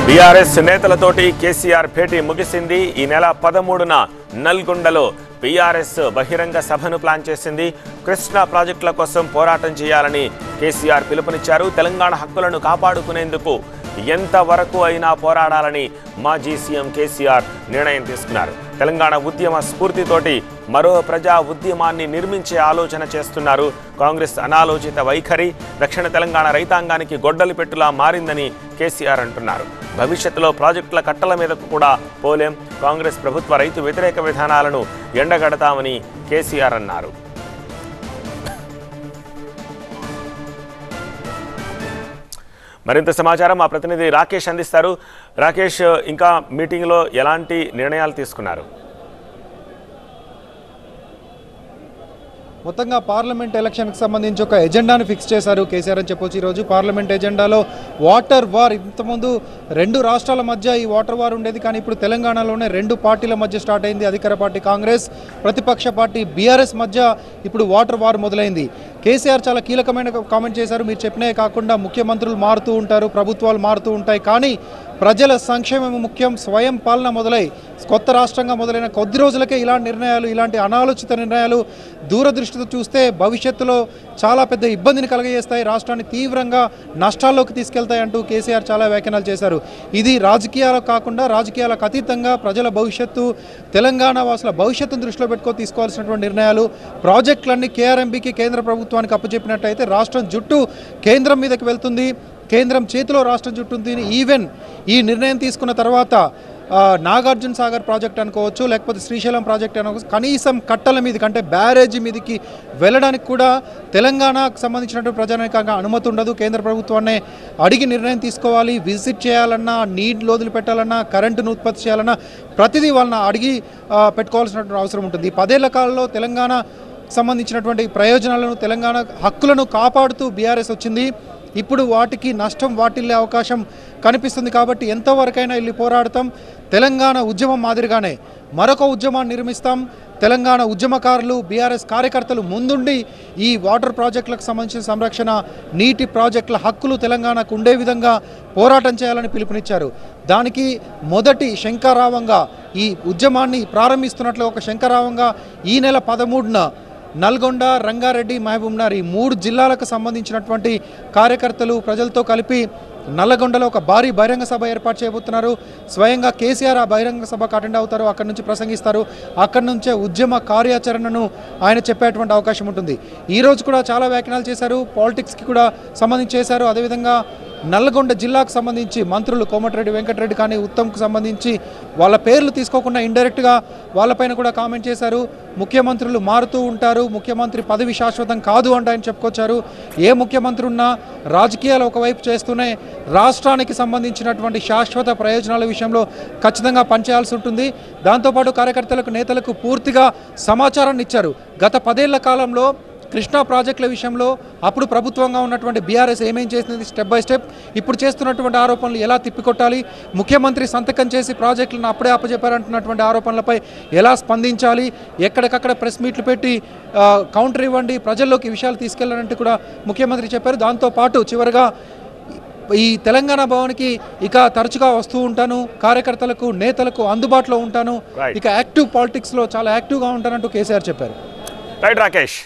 BRS నేతలతోటి KCR భేటీ ముగిసింది. ఈ నెల 13న నల్గొండలో బీఆర్ఎస్ బహిరంగ సభను ప్లాన్ చేసింది. కృష్ణా ప్రాజెక్టుల కోసం పోరాటం చేయాలని కేసీఆర్ పిలుపునిచ్చారు. తెలంగాణ హక్కులను కాపాడుకునేందుకు ఎంతవరకు అయినా పోరాడాలని మాజీ సీఎం కేసీఆర్ నిర్ణయం తీసుకున్నారు. తెలంగాణ ఉద్యమ స్ఫూర్తితోటి మరో ప్రజా ఉద్యమాన్ని నిర్మించే ఆలోచన చేస్తున్నారు. కాంగ్రెస్ అనాలోచిత వైఖరి దక్షిణ తెలంగాణ రైతాంగానికి గొడ్డలి పెట్టులా మారిందని కేసీఆర్ అంటున్నారు. భవిష్యత్తులో ప్రాజెక్టుల కట్టల మీదకు కూడా పోలేం. కాంగ్రెస్ ప్రభుత్వ రైతు వ్యతిరేక విధానాలను ఎండగడతామని కేసీఆర్ అన్నారు. మరింత సమాచారం మా ప్రతినిధి రాకేష్ అందిస్తారు. రాకేష్, ఇంకా మీటింగ్లో ఎలాంటి నిర్ణయాలు తీసుకున్నారు? మొత్తంగా పార్లమెంట్ ఎలక్షన్కి సంబంధించి ఒక ఎజెండాను ఫిక్స్ చేశారు కేసీఆర్ అని చెప్పొచ్చు. ఈరోజు పార్లమెంట్ ఎజెండాలో వాటర్ వార్, ఇంతకుముందు రెండు రాష్ట్రాల మధ్య ఈ వాటర్ వార్ ఉండేది, కానీ ఇప్పుడు తెలంగాణలోనే రెండు పార్టీల మధ్య స్టార్ట్ అయింది. అధికార పార్టీ కాంగ్రెస్, ప్రతిపక్ష పార్టీ బీఆర్ఎస్ మధ్య ఇప్పుడు వాటర్ వార్ మొదలైంది. కేసీఆర్ చాలా కీలకమైన కామెంట్ చేశారు. మీరు చెప్పినే కాకుండా ముఖ్యమంత్రులు మారుతూ ఉంటారు, ప్రభుత్వాలు మారుతూ ఉంటాయి, కానీ ప్రజల సంక్షేమం ముఖ్యం. స్వయం పాలన మొదలై కొత్త రాష్ట్రంగా మొదలైన కొద్ది రోజులకే ఇలాంటి నిర్ణయాలు, ఇలాంటి అనాలోచిత నిర్ణయాలు దూరదృష్టితో చూస్తే భవిష్యత్తులో చాలా పెద్ద ఇబ్బందిని కలగజేస్తాయి, రాష్ట్రాన్ని తీవ్రంగా నష్టాల్లోకి తీసుకెళ్తాయి అంటూ కేసీఆర్ చాలా వ్యాఖ్యానాలు చేశారు. ఇది రాజకీయాలకు కాకుండా రాజకీయాలకు అతీతంగా ప్రజల భవిష్యత్తు, తెలంగాణ వాసుల భవిష్యత్తును దృష్టిలో పెట్టుకొని తీసుకోవాల్సినటువంటి నిర్ణయాలు. ప్రాజెక్టులన్నీ కేఆర్ఎంబీకి, కేంద్ర ప్రభుత్వానికి అప్పచెప్పినట్టయితే రాష్ట్రం జుట్టు కేంద్రం మీదకి వెళ్తుంది, కేంద్రం చేతిలో రాష్ట్రం చుట్టుంది. ఈవెన్ ఈ నిర్ణయం తీసుకున్న తర్వాత నాగార్జున సాగర్ ప్రాజెక్ట్ అనుకోవచ్చు, లేకపోతే శ్రీశైలం ప్రాజెక్ట్ అనుకోవచ్చు, కనీసం కట్టల మీదకి అంటే బ్యారేజీ మీదకి వెళ్ళడానికి కూడా తెలంగాణకు సంబంధించినటువంటి ప్రజానికంగా అనుమతి ఉండదు. కేంద్ర ప్రభుత్వాన్ని అడిగి నిర్ణయం తీసుకోవాలి. విజిట్ చేయాలన్నా, నీళ్లు వదిలిపెట్టాలన్నా, కరెంటును ఉత్పత్తి చేయాలన్నా ప్రతిదీ వాళ్ళని అడిగి పెట్టుకోవాల్సినటువంటి అవసరం ఉంటుంది. 10 ఏళ్ల కాలంలో తెలంగాణ సంబంధించినటువంటి ప్రయోజనాలను, తెలంగాణ హక్కులను కాపాడుతూ బీఆర్ఎస్ వచ్చింది. ఇప్పుడు వాటికి నష్టం వాటిల్లే అవకాశం కనిపిస్తుంది. కాబట్టి ఎంతవరకైనా వెళ్ళి పోరాడతాం. తెలంగాణ ఉద్యమం మాదిరిగానే మరొక ఉద్యమాన్ని నిర్మిస్తాం. తెలంగాణ ఉద్యమకారులు, బీఆర్ఎస్ కార్యకర్తలు ముందుండి ఈ వాటర్ ప్రాజెక్టులకు సంబంధించిన సంరక్షణ, నీటి ప్రాజెక్టుల హక్కులు తెలంగాణకు ఉండే విధంగా పోరాటం చేయాలని పిలుపునిచ్చారు. దానికి మొదటి శంఖారావంగా ఈ ఉద్యమాన్ని ప్రారంభిస్తున్నట్లు ఒక శంఖారావంగా ఈ నెల 13న నల్గొండ, రంగారెడ్డి, మహబూబ్నగర్ ఈ 3 జిల్లాలకు సంబంధించినటువంటి కార్యకర్తలు ప్రజలతో కలిపి నల్లగొండలో ఒక భారీ బహిరంగ సభ ఏర్పాటు చేయబోతున్నారు. స్వయంగా కేసీఆర్ ఆ బహిరంగ సభకు అటెండ్ అవుతారు, అక్కడి నుంచి ప్రసంగిస్తారు. అక్కడి నుంచే ఉద్యమ కార్యాచరణను ఆయన చెప్పేటువంటి అవకాశం ఉంటుంది. ఈరోజు కూడా చాలా వ్యాఖ్యానాలు చేశారు, పాలిటిక్స్కి కూడా సంబంధించి చేశారు. అదేవిధంగా నల్గొండ జిల్లాకు సంబంధించి మంత్రులు కోమటిరెడ్డి వెంకటరెడ్డి కానీ, ఉత్తమ్కు సంబంధించి వాళ్ళ పేర్లు తీసుకోకుండా ఇండైరెక్ట్గా వాళ్ళపైన కూడా కామెంట్ చేశారు. ముఖ్యమంత్రులు మారుతూ ఉంటారు, ముఖ్యమంత్రి పదవి శాశ్వతం కాదు అంటే ఆయన చెప్పుకొచ్చారు. ఏ ముఖ్యమంత్రి ఉన్నా రాజకీయాలు ఒకవైపు చేస్తూనే రాష్ట్రానికి సంబంధించినటువంటి శాశ్వత ప్రయోజనాల విషయంలో ఖచ్చితంగా పనిచేయాల్సి ఉంటుంది. దాంతోపాటు కార్యకర్తలకు, నేతలకు పూర్తిగా సమాచారాన్ని ఇచ్చారు. గత 10 ఏళ్ల కాలంలో కృష్ణా ప్రాజెక్టుల విషయంలో అప్పుడు ప్రభుత్వంగా ఉన్నటువంటి బీఆర్ఎస్ ఏమేం చేసింది, స్టెప్ బై స్టెప్ ఇప్పుడు చేస్తున్నటువంటి ఆరోపణలు ఎలా తిప్పికొట్టాలి, ముఖ్యమంత్రి సంతకం చేసి ప్రాజెక్టులను అప్పుడే అప్పచెప్పారంటున్నటువంటి ఆరోపణలపై ఎలా స్పందించాలి, ఎక్కడికక్కడ ప్రెస్ మీట్లు పెట్టి కౌంటర్ ఇవ్వండి, ప్రజల్లోకి విషయాలు తీసుకెళ్లాలంటే కూడా ముఖ్యమంత్రి చెప్పారు. దాంతోపాటు చివరిగా ఈ తెలంగాణ భవన్కి ఇక తరచుగా వస్తూ ఉంటాను, కార్యకర్తలకు, నేతలకు అందుబాటులో ఉంటాను, ఇక యాక్టివ్ పాలిటిక్స్లో చాలా యాక్టివ్గా ఉంటానంటూ కేసీఆర్ చెప్పారు. రైట్ రాకేష్.